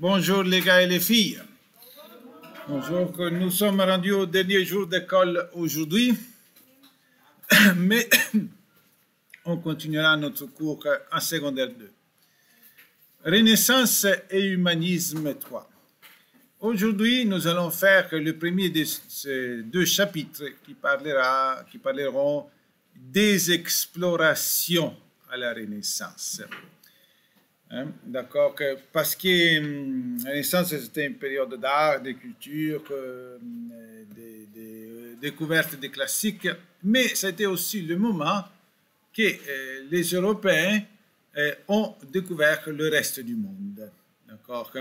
Bonjour les gars et les filles. Bonjour, nous sommes rendus au dernier jour d'école aujourd'hui, mais on continuera notre cours en secondaire 2. Renaissance et humanisme 3. Aujourd'hui, nous allons faire le premier de ces deux chapitres qui parleront des explorations à la Renaissance. D'accord, parce que la Renaissance, c'était une période d'art, de culture, de découverte des classiques, mais c'était aussi le moment que les Européens ont découvert le reste du monde. D'accord.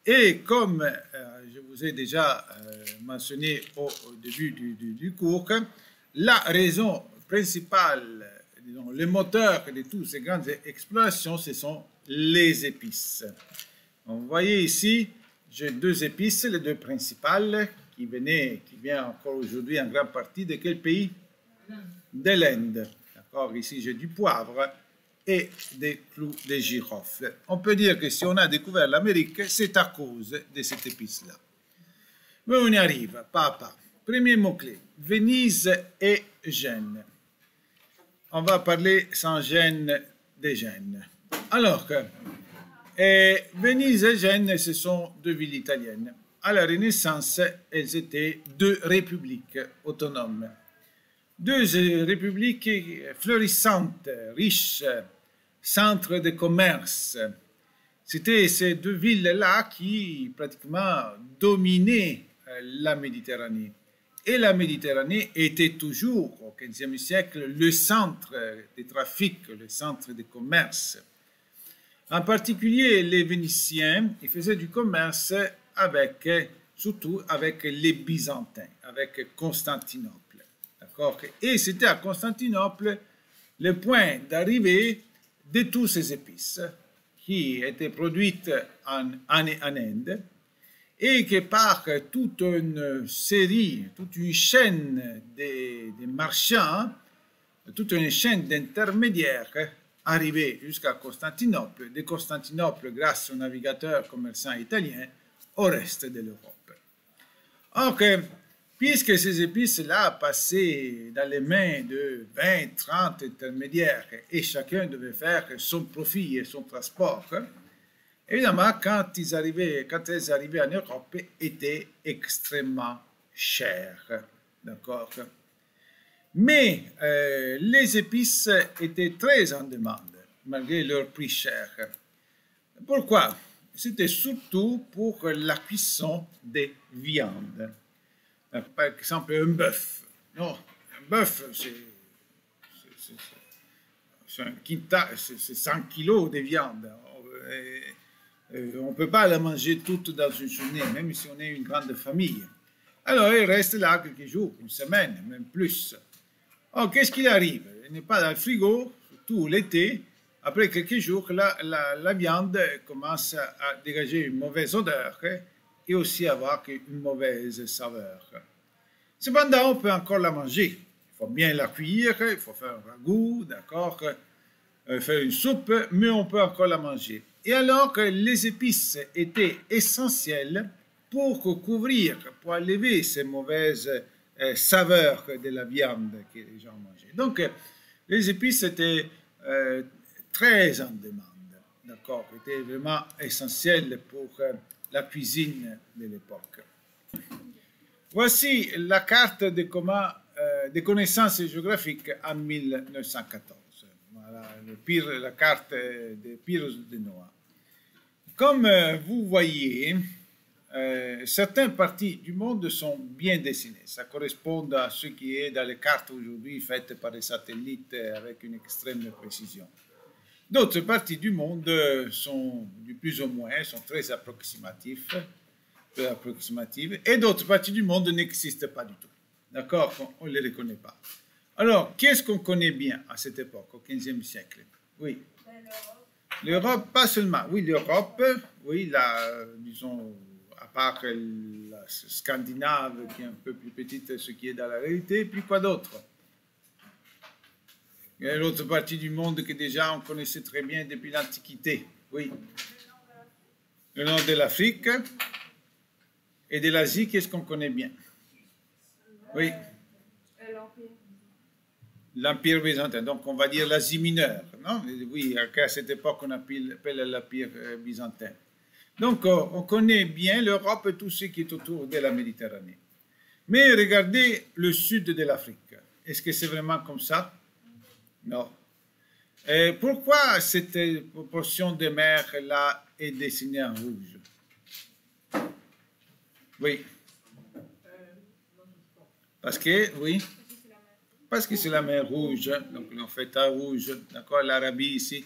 Et comme je vous ai déjà mentionné au début du cours, la raison principale, disons, le moteur de toutes ces grandes explorations, ce sont les épices. Donc, vous voyez ici, j'ai deux épices, les deux principales, qui viennent encore aujourd'hui en grande partie de quel pays? De l'Inde. D'accord, ici j'ai du poivre et des clous de girofle. On peut dire que si on a découvert l'Amérique, c'est à cause de cette épice-là. Mais on y arrive, pas à pas. Premier mot-clé, Venise et Gênes. On va parler sans gêne des Gênes. Alors, Venise et Gênes, ce sont deux villes italiennes. À la Renaissance, elles étaient deux républiques autonomes. Deux républiques florissantes, riches, centres de commerce. C'était ces deux villes-là qui pratiquement dominaient la Méditerranée. Et la Méditerranée était toujours, au XVe siècle, le centre des trafics, le centre des commerces. En particulier, les Vénitiens, ils faisaient du commerce surtout avec les Byzantins, avec Constantinople. D'accord? Et c'était à Constantinople le point d'arrivée de toutes ces épices qui étaient produites en Inde et que par toute une série, toute une chaîne de marchands, toute une chaîne d'intermédiaires arrivait jusqu'à Constantinople, de Constantinople grâce aux navigateurs commerçants italiens au reste de l'Europe. Donc, puisque ces épices-là passaient dans les mains de 20, 30 intermédiaires et chacun devait faire son profit et son transport, évidemment, quand elles arrivaient en Europe, étaient extrêmement chères. D'accord? Mais les épices étaient très en demande, malgré leur prix cher. Pourquoi? C'était surtout pour la cuisson des viandes. Par exemple, un bœuf. Non, un bœuf, c'est 100 kilos de viande. On ne peut pas la manger toute dans une journée, même si on est une grande famille. Alors, il reste là quelques jours, une semaine, même plus. Alors, qu'est-ce qu'il arrive? Il n'est pas dans le frigo, surtout l'été. Après quelques jours, la viande commence à dégager une mauvaise odeur et aussi avoir une mauvaise saveur. Cependant, on peut encore la manger. Il faut bien la cuire, il faut faire un ragoût, d'accord, faire une soupe, mais on peut encore la manger. Et alors que les épices étaient essentielles pour couvrir, pour enlever ces mauvaises saveurs de la viande que les gens mangeaient. Donc, les épices étaient très en demande, d'accord, étaient vraiment essentielles pour la cuisine de l'époque. Voici la carte des connaissances géographiques en 1914. Voilà la carte de Pyrrhus de Noah. Comme vous voyez, certaines parties du monde sont bien dessinées. Ça correspond à ce qui est dans les cartes aujourd'hui faites par les satellites avec une extrême précision. D'autres parties du monde sont du plus ou moins, sont très approximatives, et d'autres parties du monde n'existent pas du tout. D'accord? On ne les reconnaît pas. Alors, qu'est-ce qu'on connaît bien à cette époque, au XVe siècle? Oui. L'Europe, pas seulement. Oui, l'Europe, oui, disons, à part la Scandinave, qui est un peu plus petite, ce qui est dans la réalité, puis quoi d'autre? Il y a l'autre partie du monde que déjà on connaissait très bien depuis l'Antiquité. Oui. Le nord de l'Afrique et de l'Asie, qu'est-ce qu'on connaît bien? Oui. L'Empire byzantin, donc on va dire l'Asie mineure, non? Oui, à cette époque on appelle l'Empire byzantin. Donc on connaît bien l'Europe et tout ce qui est autour de la Méditerranée. Mais regardez le sud de l'Afrique. Est-ce que c'est vraiment comme ça? Non. Et pourquoi cette portion de mer là est dessinée en rouge? Oui. Parce que, oui. Parce que c'est la mer Rouge, donc en fait à rouge, d'accord, l'Arabie ici.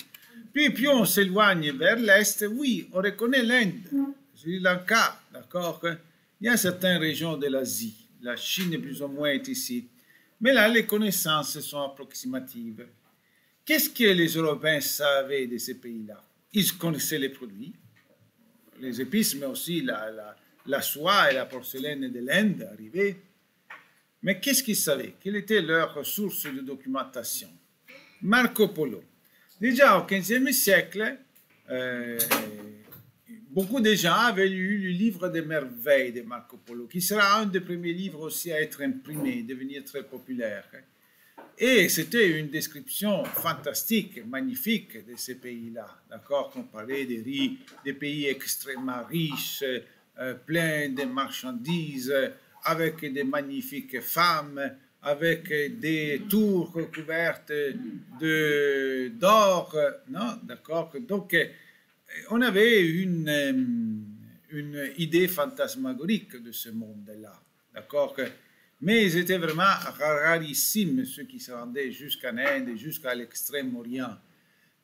Puis plus on s'éloigne vers l'est, oui, on reconnaît l'Inde, Sri Lanka, d'accord. Il y a certaines régions de l'Asie, la Chine plus ou moins est ici. Mais là, les connaissances sont approximatives. Qu'est-ce que les Européens savaient de ces pays-là? Ils connaissaient les produits, les épices, mais aussi la soie et la porcelaine de l'Inde arrivaient. Mais qu'est-ce qu'ils savaient? Quelle était leur source de documentation? Marco Polo. Déjà au XVe siècle, beaucoup de gens avaient lu le livre des merveilles de Marco Polo, qui sera un des premiers livres aussi à être imprimé, devenir très populaire. Et c'était une description fantastique, magnifique de ces pays-là. D'accord? On parlait des pays extrêmement riches, pleins de marchandises, avec des magnifiques femmes, avec des tours couvertes d'or, non, d'accord. Donc, on avait une idée fantasmagorique de ce monde-là, d'accord. Mais ils étaient vraiment rarissimes, ceux qui se rendaient jusqu'en Inde, jusqu'à l'Extrême-Orient.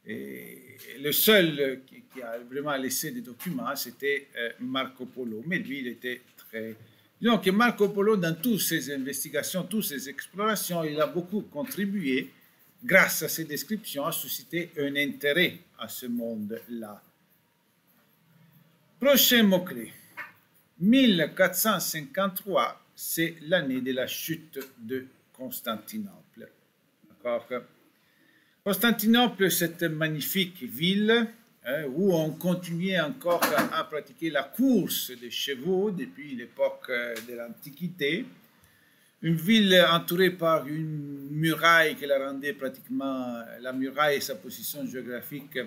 Et le seul qui a vraiment laissé des documents, c'était Marco Polo. Mais lui, il était très... Donc Marco Polo, dans toutes ses investigations, toutes ses explorations, il a beaucoup contribué, grâce à ses descriptions, à susciter un intérêt à ce monde-là. Prochain mot-clé. 1453, c'est l'année de la chute de Constantinople. D'accord? Constantinople, cette magnifique ville où on continuait encore à pratiquer la course des chevaux depuis l'époque de l'Antiquité. Une ville entourée par une muraille qui la rendait pratiquement, la muraille et sa position géographique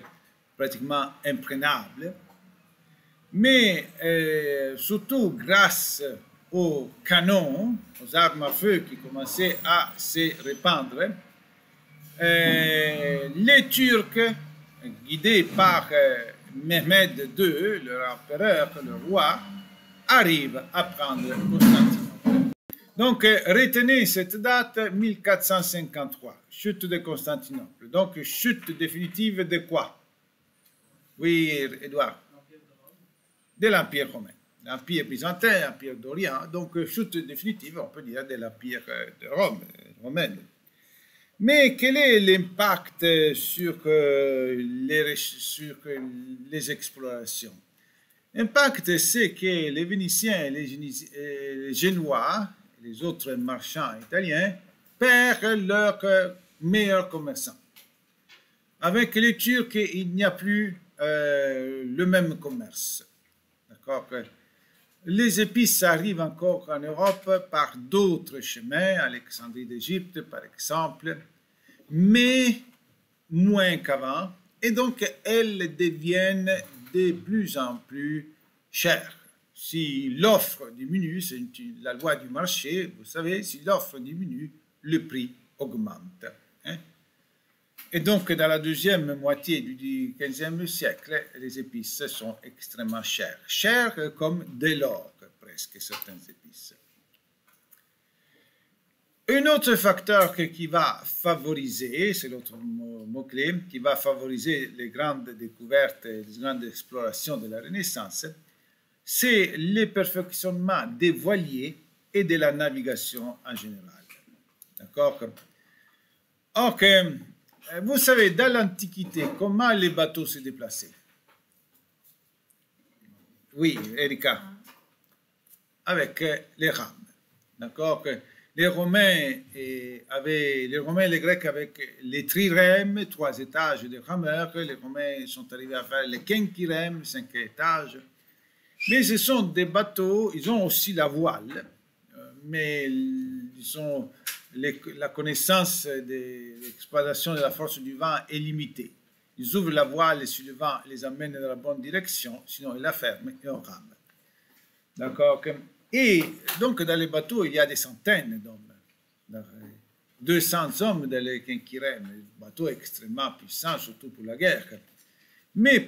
pratiquement imprenable. Mais surtout grâce aux canons, aux armes à feu qui commençaient à se répandre, les Turcs, guidés par Mehmed II, leur empereur, le roi, arrivent à prendre Constantinople. Donc, retenez cette date, 1453, chute de Constantinople. Donc, chute définitive de quoi? Oui, Édouard? De l'Empire romain. L'Empire byzantin, l'Empire d'Orient. Donc, chute définitive, on peut dire, de l'Empire de Rome, romaine. Mais quel est l'impact sur les explorations? L'impact, c'est que les Vénitiens, les Génois, les autres marchands italiens perdent leurs meilleurs commerçants. Avec les Turcs, il n'y a plus le même commerce. D'accord? Les épices arrivent encore en Europe par d'autres chemins, Alexandrie d'Égypte par exemple, mais moins qu'avant, et donc elles deviennent de plus en plus chères. Si l'offre diminue, c'est la loi du marché, vous savez, si l'offre diminue, le prix augmente. Hein? Et donc, dans la deuxième moitié du XVe siècle, les épices sont extrêmement chères. Chères comme de l'or, presque, certaines épices. Un autre facteur qui va favoriser, c'est l'autre mot-clé, qui va favoriser les grandes découvertes, les grandes explorations de la Renaissance, c'est le perfectionnement des voiliers et de la navigation en général. D'accord? Ok. Vous savez, dans l'Antiquité, comment les bateaux se déplaçaient? Oui, Erika. Avec les rames. D'accord? les Romains et les Grecs avec les trirèmes, 3 étages de rameur. Les Romains sont arrivés à faire les quinquirèmes, 5 étages. Mais ce sont des bateaux, ils ont aussi la voile, mais disons, la connaissance de l'exploitation de la force du vent est limitée. Ils ouvrent la voile et si le vent les amène dans la bonne direction, sinon ils la ferment et on rame. D'accord? Et donc dans les bateaux, il y a des centaines d'hommes. 200 hommes dans les quinquirèmes, un bateau extrêmement puissant, surtout pour la guerre. Mais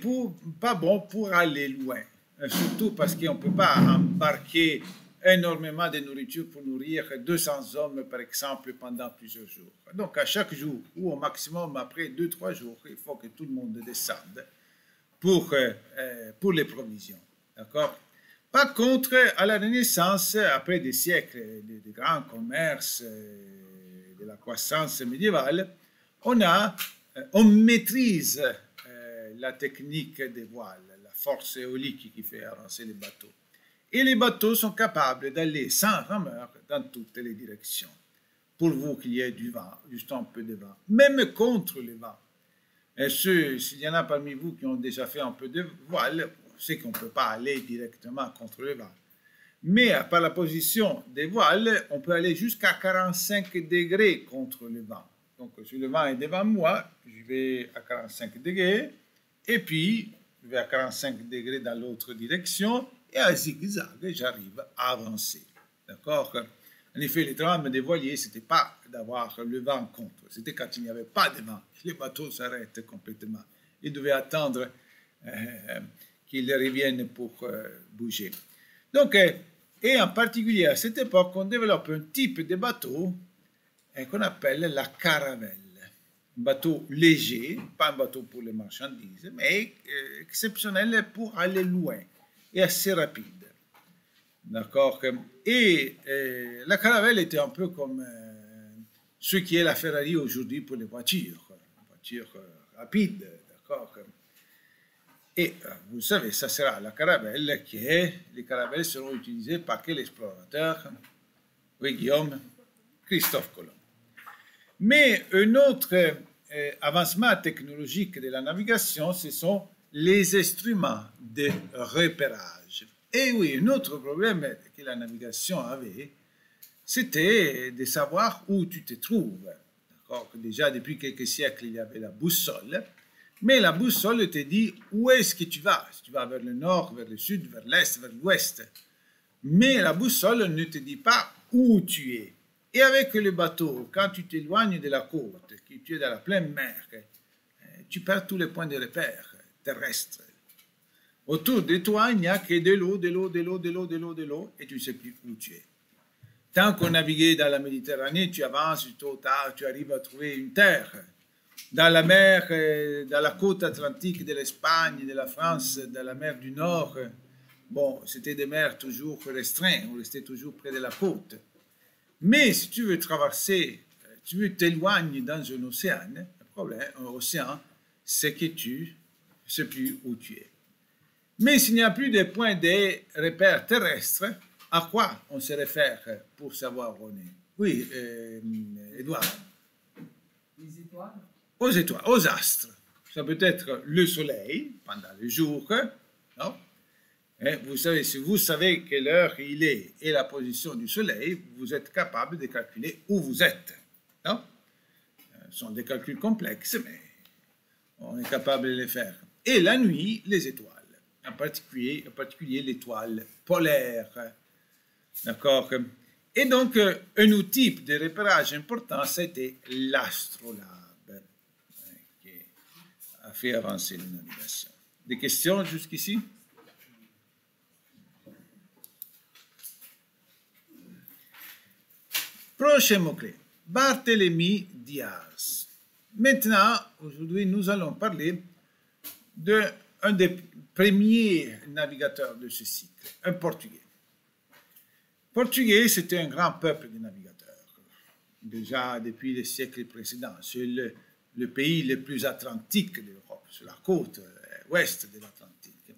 pas bon pour aller loin. Surtout parce qu'on ne peut pas embarquer énormément de nourriture pour nourrir 200 hommes, par exemple, pendant plusieurs jours. Donc, à chaque jour, ou au maximum après 2-3 jours, il faut que tout le monde descende pour les provisions. D'accord? Par contre, à la Renaissance, après des siècles de grands commerces, de la croissance médiévale, on maîtrise la technique des voiles, la force éolique qui fait avancer les bateaux. Et les bateaux sont capables d'aller sans rameur dans toutes les directions, pourvu qu'il y ait du vent, juste un peu de vent, même contre le vent. Et s'il y en a parmi vous qui ont déjà fait un peu de voile, c'est qu'on ne peut pas aller directement contre le vent. Mais par la position des voiles, on peut aller jusqu'à 45 degrés contre le vent. Donc, si le vent est devant moi, je vais à 45 degrés, et puis je vais à 45 degrés dans l'autre direction, et à zigzag, j'arrive à avancer. D'accord? En effet, le drame des voiliers, ce n'était pas d'avoir le vent contre, c'était quand il n'y avait pas de vent. Les bateaux s'arrêtent complètement. Ils devaient attendre qu'ils reviennent pour bouger. Donc, et en particulier à cette époque, on développe un type de bateau qu'on appelle la caravelle. Un bateau léger, pas un bateau pour les marchandises, mais exceptionnel pour aller loin et assez rapide. D'accord? Et la caravelle était un peu comme ce qui est la Ferrari aujourd'hui pour les voitures. Une voiture rapide, d'accord? Et vous savez, ça sera la caravelle les caravelles seront utilisées par quel explorateur? Oui, Guillaume, Christophe Colomb. Mais un autre avancement technologique de la navigation, ce sont les instruments de repérage. Et oui, un autre problème que la navigation avait, c'était de savoir où tu te trouves. Déjà, depuis quelques siècles, il y avait la boussole. Mais la boussole te dit où est-ce que tu vas. Si tu vas vers le nord, vers le sud, vers l'est, vers l'ouest. Mais la boussole ne te dit pas où tu es. Et avec le bateau, quand tu t'éloignes de la côte, que tu es dans la pleine mer, tu perds tous les points de repère terrestres. Autour de toi, il n'y a que de l'eau, de l'eau, de l'eau, de l'eau, de l'eau, de l'eau, et tu ne sais plus où tu es. Tant qu'on naviguait dans la Méditerranée, tu avances, tôt ou tard, tu arrives à trouver une terre. Dans la mer, dans la côte atlantique de l'Espagne, de la France, dans la mer du Nord, bon, c'était des mers toujours restreintes, on restait toujours près de la côte. Mais si tu veux traverser, tu veux t'éloigner dans un océan, le problème, un océan, c'est que tu ne sais plus où tu es. Mais s'il n'y a plus de points de repère terrestres, à quoi on se réfère pour savoir où on est? Oui, Edouard. Les étoiles? Aux étoiles, aux astres. Ça peut être le soleil pendant le jour, non? Et vous savez, si vous savez quelle heure il est et la position du soleil, vous êtes capable de calculer où vous êtes, non? Ce sont des calculs complexes, mais on est capable de les faire. Et la nuit, les étoiles, en particulier l'étoile polaire, d'accord? Et donc, un outil de repérage important, c'était l'astrolabe, qui a fait avancer la navigation. Des questions jusqu'ici? Prochain mot-clé, Barthélemy Diaz. Maintenant, aujourd'hui, nous allons parler d'un des premiers navigateurs de ce cycle, un Portugais. Portugais, c'était un grand peuple de navigateurs, déjà depuis les siècles précédents. C'est le pays le plus atlantique de l'Europe, sur la côte ouest de l'Atlantique.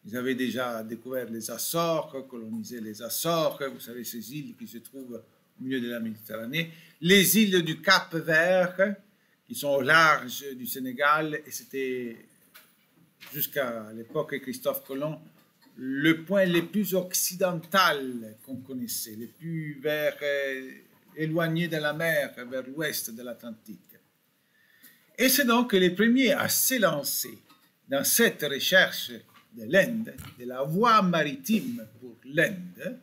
Ils avaient déjà découvert les Açores, colonisé les Açores, vous savez, ces îles qui se trouvent au milieu de la Méditerranée, les îles du Cap-Vert, qui sont au large du Sénégal, et c'était jusqu'à l'époque de Christophe Colomb, le point le plus occidental qu'on connaissait, le plus éloigné de la mer, vers l'ouest de l'Atlantique. Et c'est donc les premiers à s'élancer dans cette recherche de l'Inde, de la voie maritime pour l'Inde,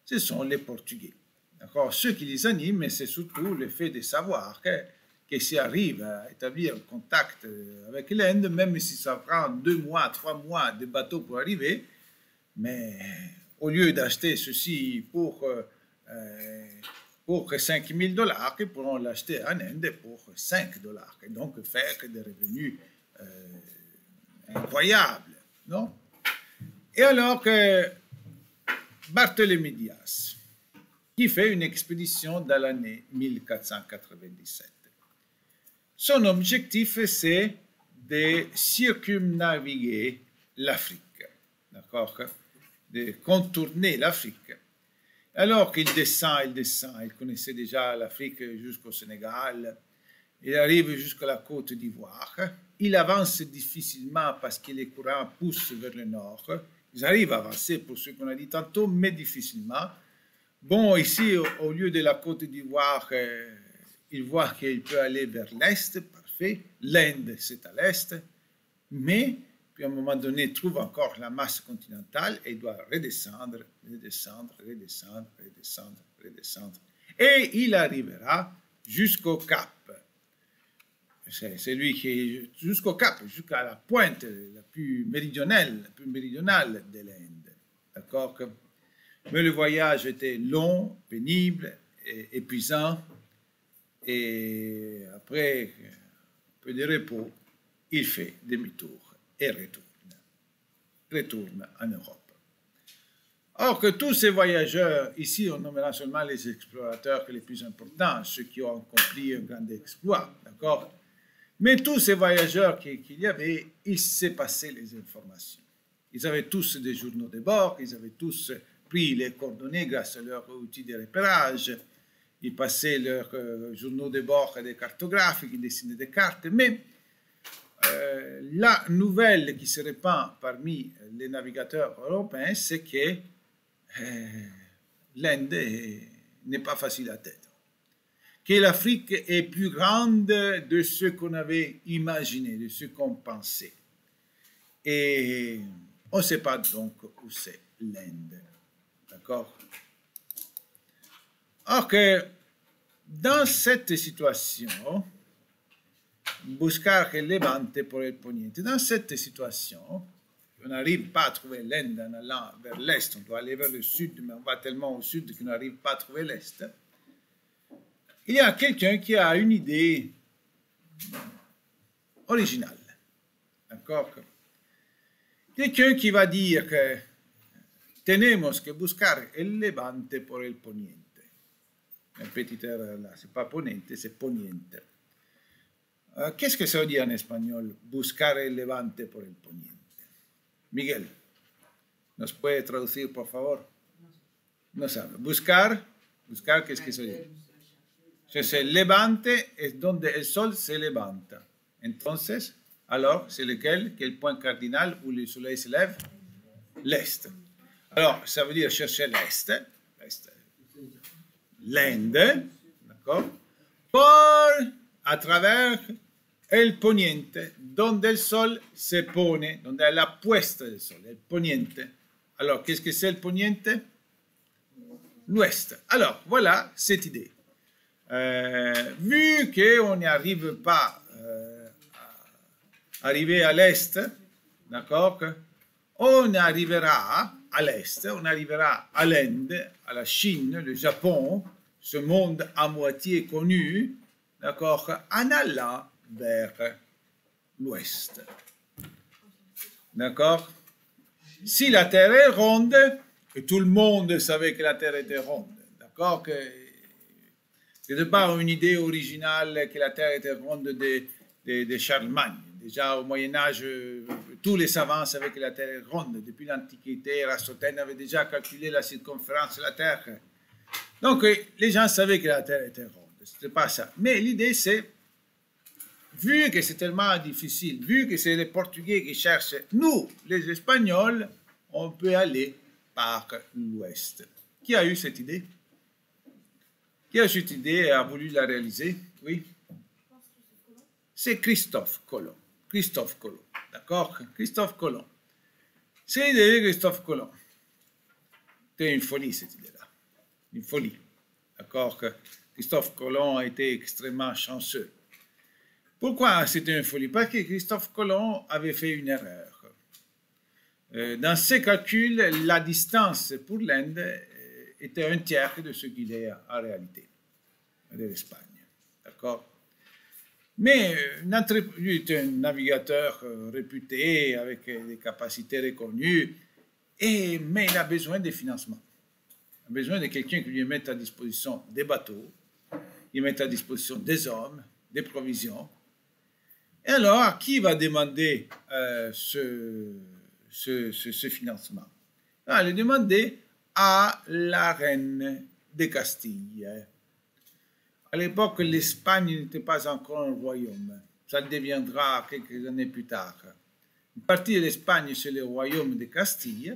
ce sont les Portugais. D'accord? Ce qui les anime, c'est surtout le fait de savoir que s'ils arrivent à établir un contact avec l'Inde, même si ça prend 2 mois, 3 mois de bateau pour arriver, mais au lieu d'acheter ceci pour 5 000 $, ils pourront l'acheter en Inde pour 5 $, et donc faire des revenus incroyables, non? Et alors que Barthélemy Dias, qui fait une expédition dans l'année 1497, son objectif, c'est de circumnaviguer l'Afrique, d'accord? De contourner l'Afrique. Alors qu'il descend, il connaissait déjà l'Afrique jusqu'au Sénégal, il arrive jusqu'à la côte d'Ivoire, il avance difficilement parce que les courants poussent vers le nord, ils arrivent à avancer pour ce qu'on a dit tantôt, mais difficilement. Bon, ici, au lieu de la côte d'Ivoire, il voit qu'il peut aller vers l'est, parfait, l'Inde c'est à l'est, mais puis à un moment donné, il trouve encore la masse continentale et il doit redescendre, redescendre, redescendre, redescendre, redescendre. Et il arrivera jusqu'au Cap. C'est lui qui est jusqu'au Cap, jusqu'à la pointe la plus méridionale de l'Inde. D'accord? Mais le voyage était long, pénible, et épuisant. Et après un peu de repos, il fait demi-tour et retourne en Europe. Or que tous ces voyageurs, ici on nommera seulement les explorateurs les plus importants, ceux qui ont accompli un grand exploit, d'accord? Mais tous ces voyageurs qu'il y avait, il s'est passé les informations. Ils avaient tous des journaux de bord, ils avaient tous pris les coordonnées grâce à leurs outils de repérage, ils passaient leurs journaux de bord à des cartographes, ils dessinaient des cartes, mais la nouvelle qui se répand parmi les navigateurs européens, c'est que l'Inde n'est pas facile à atteindre, que l'Afrique est plus grande de ce qu'on avait imaginé, de ce qu'on pensait. Et on ne sait pas donc où c'est l'Inde. D'accord? Or que dans cette situation, buscar el levante por el poniente. Dans cette situation, on n'arrive pas à trouver l'Inde en allant vers l'Est. On doit aller vers le Sud, mais on va tellement au Sud qu'on n'arrive pas à trouver l'Est. Il y a quelqu'un qui a une idée originale. D'accord? Quelqu'un qui va dire que tenemos que buscar el levante por el poniente. Un petit erreur là, c'est pas ponente, c'est poniente. Qu'est-ce que ça veut dire en espagnol? Buscar el levante por el poniente. Miguel, ¿nos puede traducir, por favor? No sabe. Buscar, ¿qué es que eso dice? Entonces, el levante es donde el sol se levanta. Entonces, alors, c'est lequel? Quel point cardinal où le soleil se lève? L'Est. Alors, ça veut dire chercher l'Est, l'Inde, d'accord? A travers el poniente, donde el sol se pone, donde hay la puesta del sol, el poniente. Alors, qu'est-ce que c'est le poniente? L'ouest. Alors, voilà cette idée. Vu qu'on n'y arrive pas à arriver à l'est, d'accord, on arrivera à l'est, on arrivera à l'Inde, à la Chine, le Japon, ce monde à moitié connu, d'accord, en allant vers l'ouest. D'accord? Si la Terre est ronde, et tout le monde savait que la Terre était ronde, d'accord, que c'est pas une idée originale que la Terre était ronde de Charlemagne. Déjà au Moyen-Âge, tous les savants savaient que la Terre est ronde. Depuis l'Antiquité, Aristote avait déjà calculé la circonférence de la Terre. Donc, les gens savaient que la Terre était ronde. C'était pas ça. Mais l'idée, c'est, vu que c'est tellement difficile, vu que c'est les Portugais qui cherchent, nous, les Espagnols, on peut aller par l'ouest. Qui a eu cette idée? Qui a eu cette idée et a voulu la réaliser? Oui? C'est Christophe Colomb. Christophe Colomb. D'accord? Christophe Colomb. C'est l'idée de Christophe Colomb. C'était une folie, cette idée-là. Une folie. D'accord? Que Christophe Colomb a été extrêmement chanceux. Pourquoi c'était une folie? Parce que Christophe Colomb avait fait une erreur. Dans ses calculs, la distance pour l'Inde était un tiers de ce qu'il est en réalité de l'Espagne. D'accord? Mais lui est un navigateur réputé, avec des capacités reconnues, mais il a besoin de financement. Il a besoin de quelqu'un qui lui mette à disposition des bateaux, qui mette à disposition des hommes, des provisions. Et alors, qui va demander ce financement? Elle est demandée à la reine de Castille. À l'époque, l'Espagne n'était pas encore un royaume. Ça le deviendra quelques années plus tard. Une partie de l'Espagne, c'est le royaume de Castille.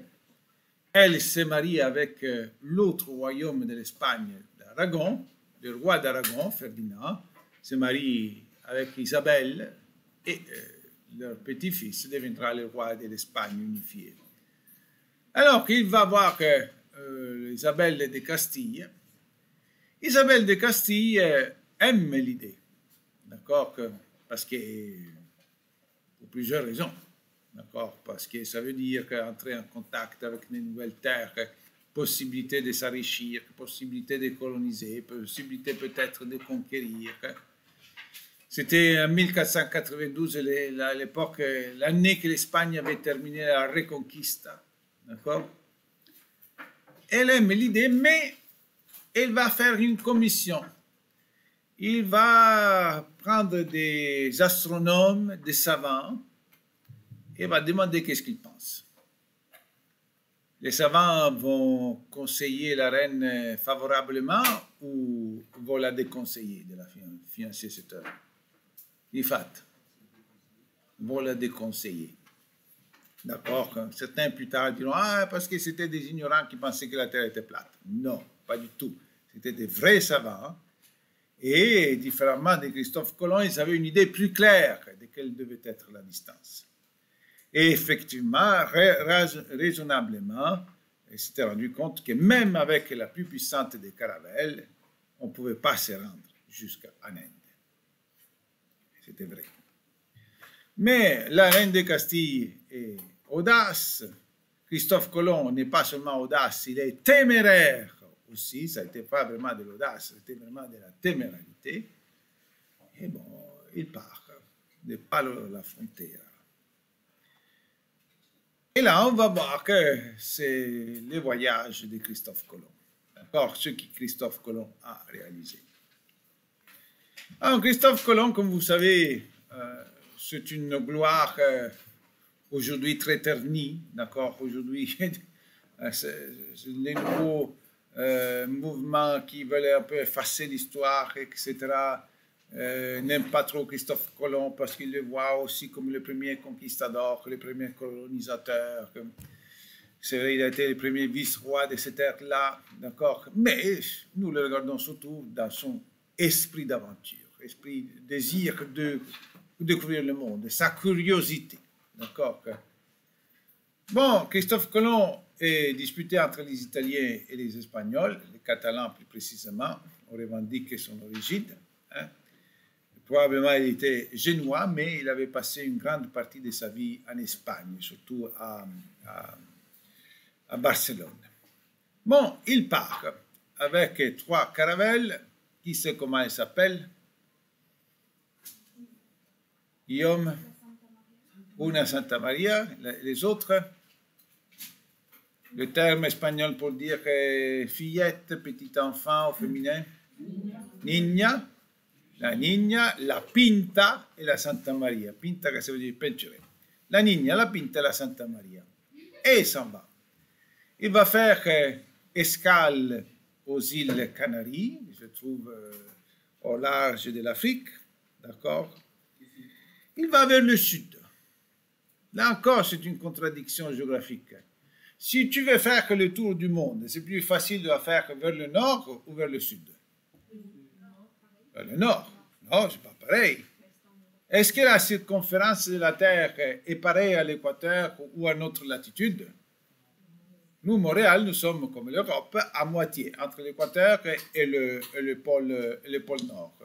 Elle se marie avec l'autre royaume de l'Espagne, d'Aragon, le roi d'Aragon, Ferdinand, se marie avec Isabelle et leur petit-fils deviendra le roi de l'Espagne unifiée. Alors qu'il va voir Isabelle de Castille. Isabelle de Castille aime l'idée, d'accord, parce que, pour plusieurs raisons, d'accord, parce que ça veut dire qu'entrer en contact avec les nouvelles terres, possibilité de s'enrichir, possibilité de coloniser, possibilité peut-être de conquérir. C'était en 1492, à l'époque, l'année que l'Espagne avait terminé la Reconquista, d'accord. Elle aime l'idée, mais elle va faire une commission. Il va prendre des astronomes, des savants, et va demander qu'est-ce qu'ils pensent. Les savants vont conseiller la reine favorablement ou vont la déconseiller de la financer cette œuvre. Di fatto, vont la déconseiller. D'accord? Certains plus tard diront, ah, parce que c'était des ignorants qui pensaient que la Terre était plate. Non, pas du tout. C'était des vrais savants. Et, différemment de Christophe Colomb, ils avaient une idée plus claire de quelle devait être la distance. Et effectivement, raisonnablement, ils s'étaient rendu compte que même avec la plus puissante des caravelles, on ne pouvait pas se rendre jusqu'en Inde. C'était vrai. Mais la reine de Castille est audace. Christophe Colomb n'est pas seulement audace, il est téméraire aussi. Ça n'était pas vraiment de l'audace, c'était vraiment de la témérarité. Et bon, il part de Palo la Frontera. Et là, on va voir que c'est le voyage de Christophe Colomb. D'accord, ce que Christophe Colomb a réalisé. Alors, Christophe Colomb, comme vous savez, c'est une gloire aujourd'hui très ternie, d'accord? Aujourd'hui, les nouveaux mouvements qui veulent un peu effacer l'histoire, etc., n'aiment pas trop Christophe Colomb parce qu'ils le voient aussi comme le premier conquistador, le premier colonisateur. C'est vrai, il a été le premier vice-roi de cette terre-là, d'accord? Mais nous le regardons surtout dans son esprit d'aventure, esprit désir de découvrir le monde, sa curiosité, d'accord? Bon, Christophe Colomb est disputé entre les Italiens et les Espagnols, les Catalans plus précisément, on revendique son origine. Hein? Probablement il était génois, mais il avait passé une grande partie de sa vie en Espagne, surtout à Barcelone. Bon, il part avec 3 caravelles. Qui sait comment elles s'appellent? Guillaume? Una Santa Maria. Les autres? Le terme espagnol pour dire fillette, petit enfant au féminin? Niña. La Niña, la Pinta et la Santa Maria. Pinta, che ça veut dire peinturé. La Niña, la Pinta et la Santa Maria. Et il s'en va. Il va faire escale aux îles Canaries, qui se trouvent au large de l'Afrique, d'accord? Il va vers le sud. Là encore, c'est une contradiction géographique. Si tu veux faire que le tour du monde, c'est plus facile de le faire vers le nord ou vers le sud? Vers le nord. Non, c'est pas pareil. Est-ce que la circonférence de la Terre est pareille à l'équateur ou à notre latitude? Nous, Montréal, nous sommes comme l'Europe, à moitié, entre l'équateur et le pôle Nord.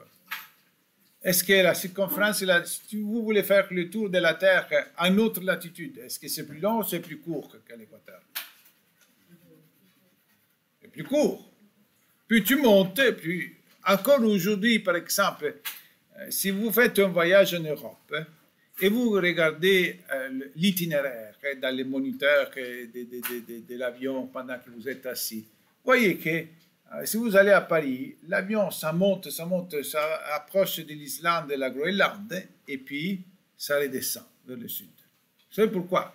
Est-ce que la circonférence, si vous voulez faire le tour de la Terre à notre latitude, est-ce que c'est plus long ou c'est plus court qu'à l'équateur? C'est plus court. Puis tu montes, puis encore aujourd'hui, par exemple, si vous faites un voyage en Europe et vous regardez l'itinéraire dans les moniteurs de l'avion pendant que vous êtes assis, vous voyez que si vous allez à Paris, l'avion, ça monte, ça approche de l'Islande, de la Groenlande, et puis ça redescend vers le sud. Vous savez pourquoi?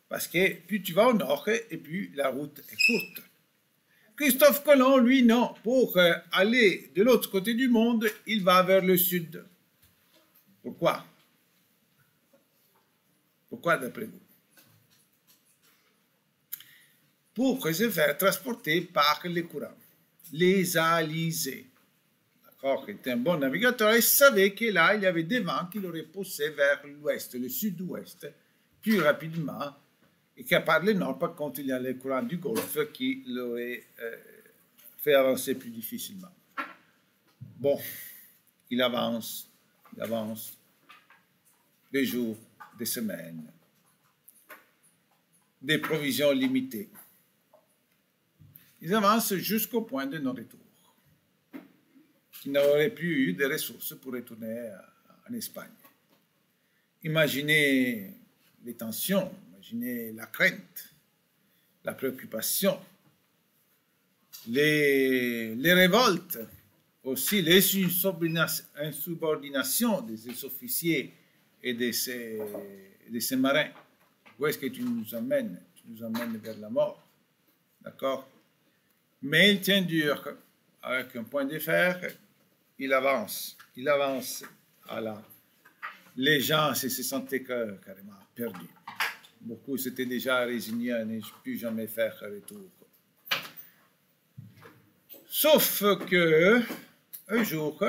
Parce que plus tu vas au nord, et plus la route est courte. Christophe Colomb, lui, non. Pour aller de l'autre côté du monde, il va vers le sud. Pourquoi? Pourquoi, d'après vous? Pour se faire transporter par les courants, les alizés. D'accord? Il était un bon navigateur et savait que là, il y avait des vents qui l'auraient poussé vers l'ouest, le sud-ouest, plus rapidement, et qu'à part le nord, par contre, il y a les courants du Golfe qui l'auraient fait avancer plus difficilement. Bon, il avance, des jours, des semaines, des provisions limitées. Ils avancent jusqu'au point de non-retour. Il n'aurait plus eu de ressources pour retourner en Espagne. Imaginez les tensions, imaginez la crainte, la préoccupation, les révoltes, aussi les insubordinations des officiers et de ces marins. Où est-ce que tu nous amènes? Tu nous amènes vers la mort. D'accord? Mais il tient dur. Avec un point de fer, il avance. Il avance. Voilà. Les gens se sentaient carrément perdus. Beaucoup s'étaient déjà résignés à ne plus jamais faire retour. Sauf que, un jour,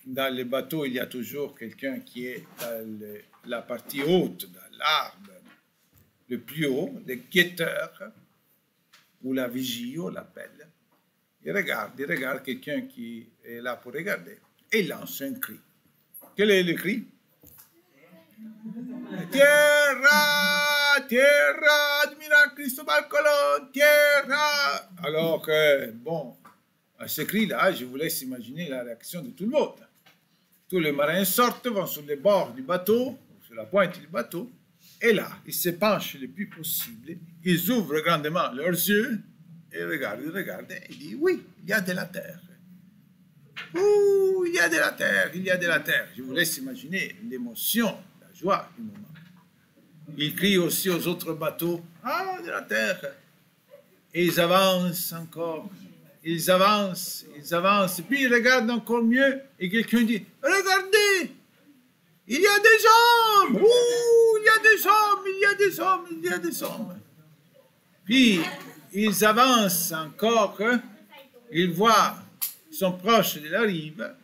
dans les bateaux, il y a toujours quelqu'un qui est dans la partie haute, dans l'arbre, le plus haut, le guetteur, ou la vigie, on l'appelle. Il regarde quelqu'un qui est là pour regarder, et il lance un cri. Quel est le cri? Tierra, tierra, admiral Cristobal Colon, tierra. Alors que, bon, à ce cri-là, je vous laisse imaginer la réaction de tout le monde. Tous les marins sortent, vont sur les bords du bateau, sur la pointe du bateau, et là, ils se penchent le plus possible, ils ouvrent grandement leurs yeux, et regardent, et disent, oui, il y a de la terre. Ouh, il y a de la terre, il y a de la terre. Je vous laisse imaginer l'émotion, la joie du moment. Ils crient aussi aux autres bateaux, ah, de la terre. Et ils avancent encore. Ils avancent, puis ils regardent encore mieux, et quelqu'un dit, regardez, il y a des hommes, ouh, il y a des hommes, il y a des hommes, il y a des hommes. Puis, ils avancent encore, ils voient, ils sont proches de la rive,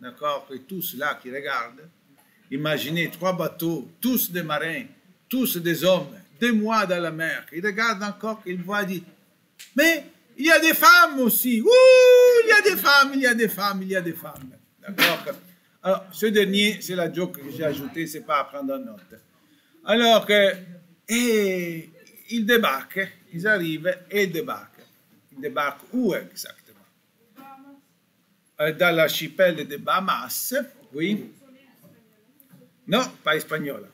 d'accord, et tous là qui regardent, imaginez 3 bateaux, tous des marins, tous des hommes, des mois dans la mer, ils regardent encore, ils voient, ils disent, mais il y a des femmes aussi. Ouh, il y a des femmes, il y a des femmes, il y a des femmes. D'accord? Alors, ce dernier, c'est la joke que j'ai ajoutée, c'est pas à prendre en note. Alors, et ils débarquent, ils arrivent et ils débarquent. Ils débarquent où exactement? Dans l'archipel de Bahamas, oui. Non, pas espagnol.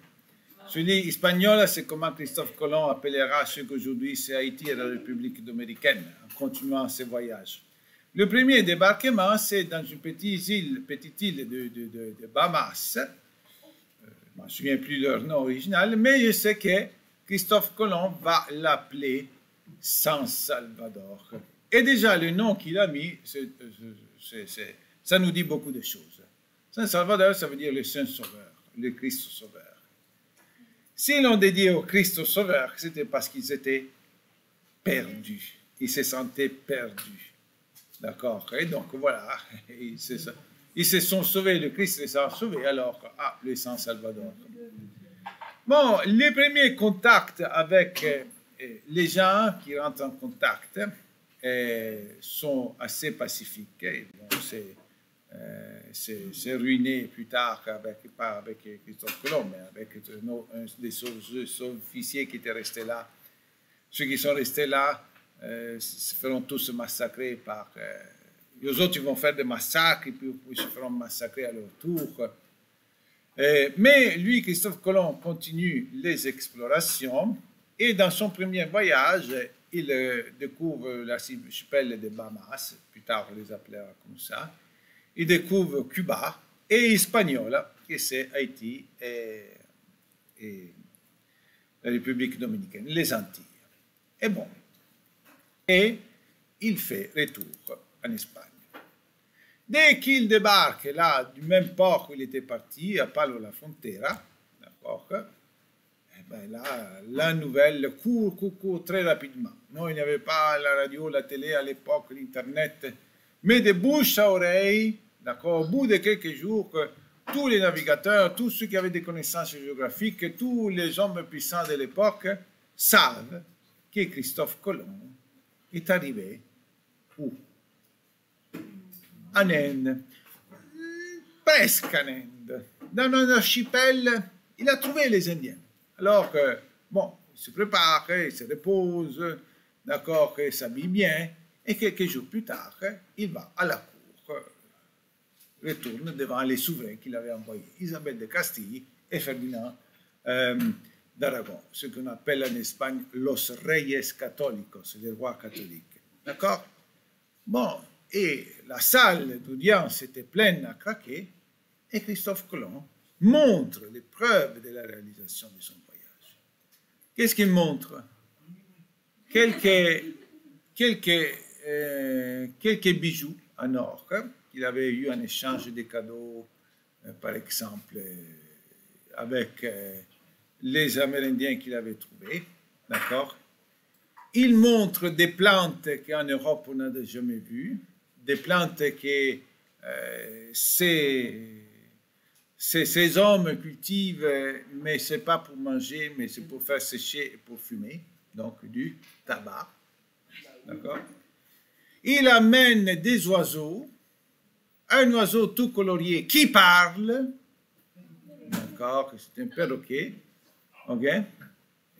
Celui espagnol, c'est comment Christophe Colomb appellera ce qu'aujourd'hui c'est Haïti et la République dominicaine, en continuant ses voyages. Le premier débarquement, c'est dans une petite île de Bahamas. Je ne me souviens plus leur nom original, mais je sais que Christophe Colomb va l'appeler San Salvador. Et déjà, le nom qu'il a mis, ça nous dit beaucoup de choses. San Salvador, ça veut dire le Saint Sauveur, le Christ Sauveur. Si l'on dédiait au Christ Sauveur, c'était parce qu'ils étaient perdus. Ils se sentaient perdus. D'accord? Et donc, voilà, ils se sont sauvés, le Christ les a sauvés, alors, le San Salvador. Bon, les premiers contacts avec les gens qui rentrent en contact sont assez pacifiques. Et bon, c'est ruiné plus tard, pas avec Christophe Colomb, mais avec un des officiers qui étaient restés là. Ceux qui sont restés là se feront tous massacrer par... les autres, ils vont faire des massacres, et puis ils se feront massacrer à leur tour. Mais lui, Christophe Colomb, continue les explorations, et dans son premier voyage, il découvre l'archipel des Bahamas, plus tard on les appellera comme ça. Il découvre Cuba et Hispaniola, qui c'est Haïti et la République dominicaine, les Antilles. Et bon, et il fait retour en Espagne. Dès qu'il débarque là, du même port où il était parti, à Palo la Frontera, d'accord, et ben là, la nouvelle court très rapidement. Non, il n'y avait pas la radio, la télé à l'époque, l'Internet, mais de bouche à oreille, d'accord, au bout de quelques jours, tous les navigateurs, tous ceux qui avaient des connaissances géographiques, tous les hommes puissants de l'époque savent que Christophe Colomb est arrivé où? En Inde, presque en Inde, dans un archipel, il a trouvé les Indiens. Alors que, bon, il se prépare, il se repose, d'accord, il s'habille bien, et quelques jours plus tard, il va à la cour, retourne devant les souverains qu'il avait envoyés, Isabelle de Castille et Ferdinand d'Aragon, ce qu'on appelle en Espagne los reyes católicos, les rois catholiques. D'accord? Bon, et la salle d'audience était pleine à craquer, et Christophe Colomb montre les preuves de la réalisation de son voyage. Qu'est-ce qu'il montre? Quelques bijoux en or qu'il avait eu en échange des cadeaux, par exemple, avec les Amérindiens qu'il avait trouvés, d'accord? Il montre des plantes qu'en Europe on n'a jamais vues, des plantes que ces hommes cultivent, mais ce n'est pas pour manger, mais c'est pour faire sécher et pour fumer, donc du tabac, d'accord? Il amène des oiseaux, un oiseau tout colorié qui parle, d'accord, c'est un perroquet, ok,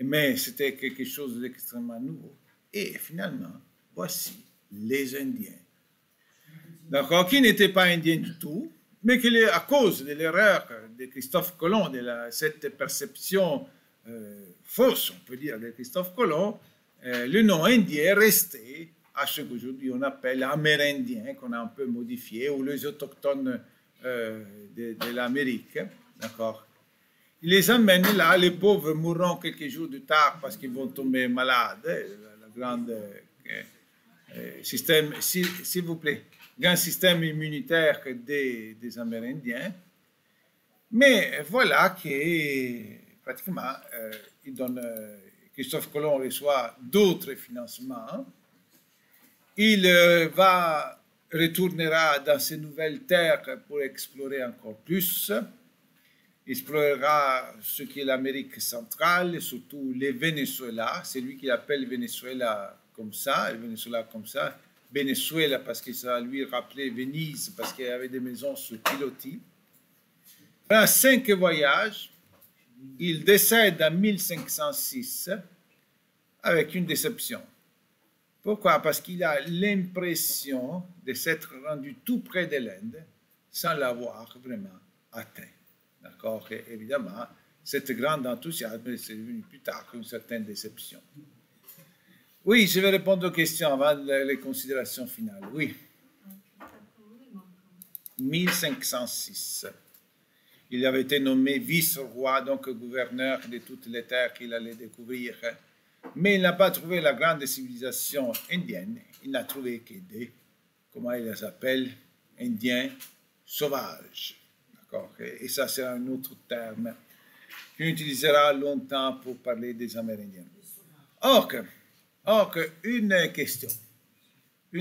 mais c'était quelque chose d'extrêmement nouveau. Et finalement, voici les Indiens, d'accord, qui n'étaient pas Indiens du tout, mais que à cause de l'erreur de Christophe Colomb, de cette perception fausse, on peut dire, de Christophe Colomb, le nom indien est resté à ce qu'aujourd'hui on appelle amérindien, qu'on a un peu modifié, ou les autochtones de l'Amérique, d'accord? Il les amène là, les pauvres mourront quelques jours de tard parce qu'ils vont tomber malades, le grande système, s'il vous plaît, grand système immunitaire des Amérindiens. Mais voilà que pratiquement, Christophe Colomb reçoit d'autres financements. Il retournera dans ces nouvelles terres pour explorer encore plus. Il explorera ce qui est l'Amérique centrale, surtout le Venezuela. C'est lui qui appelle Venezuela comme ça, Venezuela parce que ça lui rappelait Venise, parce qu'il y avait des maisons sur pilotis. Après 5 voyages, il décède en 1506 avec une déception. Pourquoi? Parce qu'il a l'impression de s'être rendu tout près de l'Inde sans l'avoir vraiment atteint. D'accord? Et évidemment, cet grand enthousiasme est devenu plus tard une certaine déception. Oui, je vais répondre aux questions avant les considérations finales. Oui. 1506. Il avait été nommé vice-roi, donc gouverneur de toutes les terres qu'il allait découvrir. Mais il n'a pas trouvé la grande civilisation indienne. Il n'a trouvé que des, comment il les appelle, Indiens sauvages. D'accord? Et ça, c'est un autre terme qu'on utilisera longtemps pour parler des Amérindiens. Or, une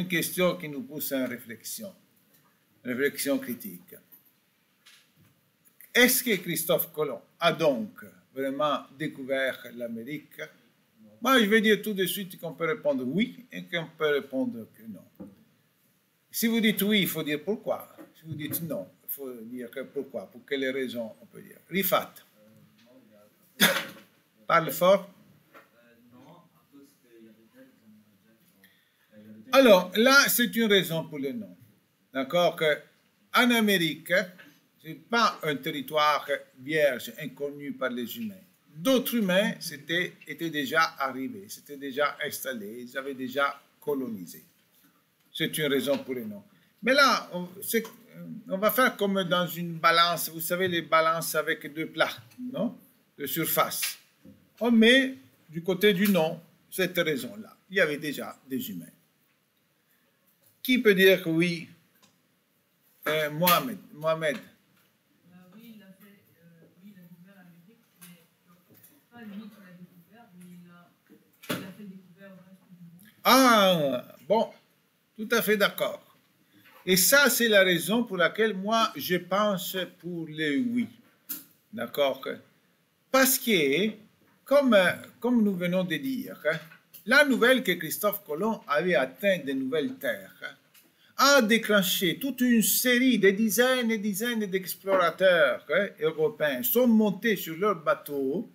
question qui nous pousse à une réflexion critique. Est-ce que Christophe Colomb a donc vraiment découvert l'Amérique? Moi, je vais dire tout de suite qu'on peut répondre oui et qu'on peut répondre que non. Si vous dites oui, il faut dire pourquoi. Si vous dites non, il faut dire que pourquoi. Pour quelles raisons, on peut dire. Rifat. Parle fort. Alors, là, c'est une raison pour le non. D'accord? En Amérique, ce n'est pas un territoire vierge, inconnu par les humains. D'autres humains étaient déjà arrivés, s'étaient déjà installés, ils avaient déjà colonisé. C'est une raison pour le non. Mais là, on va faire comme dans une balance, vous savez, les balances avec deux plats, non? De surface. On met du côté du non cette raison-là. Il y avait déjà des humains. Qui peut dire que oui? Mohamed. Oui, il a découvert l'Amérique, mais pas lui qui l'a découvert, mais il a fait découvrir le reste du monde. Ah, bon, tout à fait d'accord. Et ça, c'est la raison pour laquelle moi, je pense pour le oui. D'accord? Parce que, comme nous venons de dire, la nouvelle que Christophe Colomb avait atteint de nouvelles terres a déclenché toute une série de dizaines et dizaines d'explorateurs européens sont montés sur leur bateau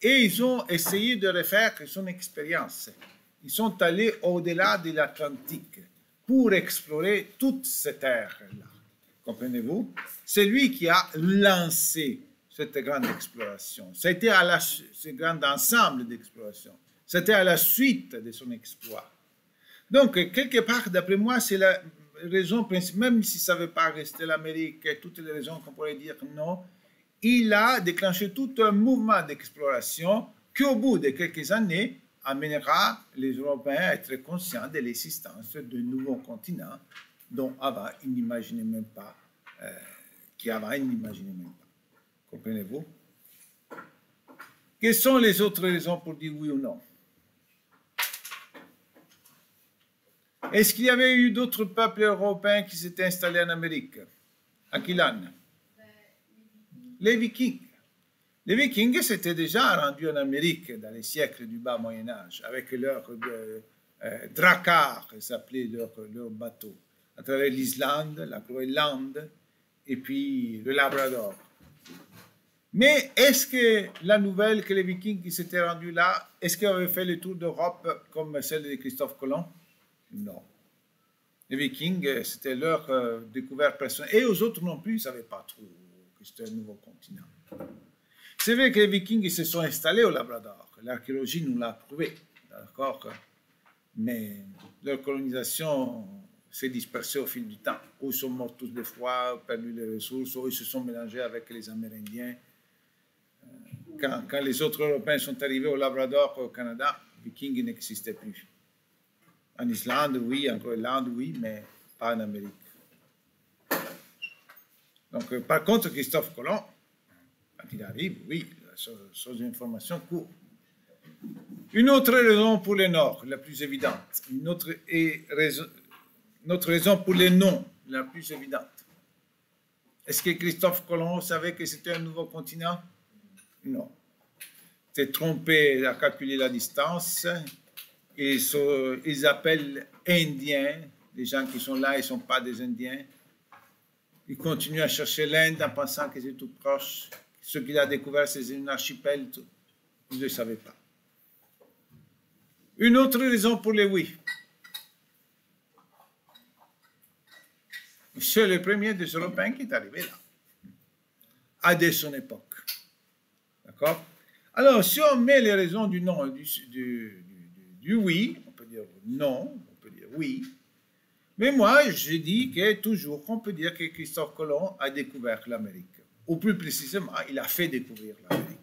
et ils ont essayé de refaire son expérience. Ils sont allés au-delà de l'Atlantique pour explorer toutes ces terres-là. Comprenez-vous? C'est lui qui a lancé cette grande exploration. C'était ce grand ensemble d'exploration. C'était à la suite de son exploit. Donc, quelque part, d'après moi, c'est la raison principale, même si ça ne veut pas rester l'Amérique, toutes les raisons qu'on pourrait dire non, il a déclenché tout un mouvement d'exploration qui, au bout de quelques années, amènera les Européens à être conscients de l'existence de nouveaux continents dont avant, ils n'imaginaient même pas, Comprenez-vous? Quelles sont les autres raisons pour dire oui ou non? Est-ce qu'il y avait eu d'autres peuples européens qui s'étaient installés en Amérique? Aquilane? Les Vikings. Les Vikings s'étaient déjà rendus en Amérique dans les siècles du bas Moyen-Âge avec leur drakkar, s'appelait leur bateau, à travers l'Islande, la Groenlande et puis le Labrador. Mais est-ce que la nouvelle que les Vikings qui s'étaient rendus là, est-ce qu'ils avaient fait le tour d'Europe comme celle de Christophe Colomb? Non. Les Vikings, c'était leur découverte personnelle. Et aux autres non plus, ils ne savaient pas trop que c'était un nouveau continent. C'est vrai que les Vikings se sont installés au Labrador. L'archéologie nous l'a prouvé. D'accord? Mais leur colonisation s'est dispersée au fil du temps. Ou ils sont morts tous de froid, perdu les ressources, ou ils se sont mélangés avec les Amérindiens. Quand les autres Européens sont arrivés au Labrador, au Canada, les Vikings n'existaient plus. En Islande, oui, en Groenlande, oui, mais pas en Amérique. Donc, par contre, Christophe Colomb, quand il arrive, oui, sans une information courte. Une autre raison pour le Nord, la plus évidente. Une autre raison pour les non, la plus évidente. Est-ce que Christophe Colomb savait que c'était un nouveau continent? Non. Il s'est trompé à calculer la distance. Ils appellent Indiens, les gens qui sont là, ils ne sont pas des Indiens. Ils continuent à chercher l'Inde en pensant que c'est tout proche. Ce qu'il a découvert, c'est un archipel. Ils ne le savaient pas. Une autre raison pour les oui. C'est le premier des Européens qui est arrivé là, à dès son époque. D'accord? Alors, si on met les raisons du non et du oui, on peut dire non, on peut dire oui. Mais moi, je dis que toujours qu'on peut dire que Christophe Colomb a découvert l'Amérique. ou plus précisément, il a fait découvrir l'Amérique.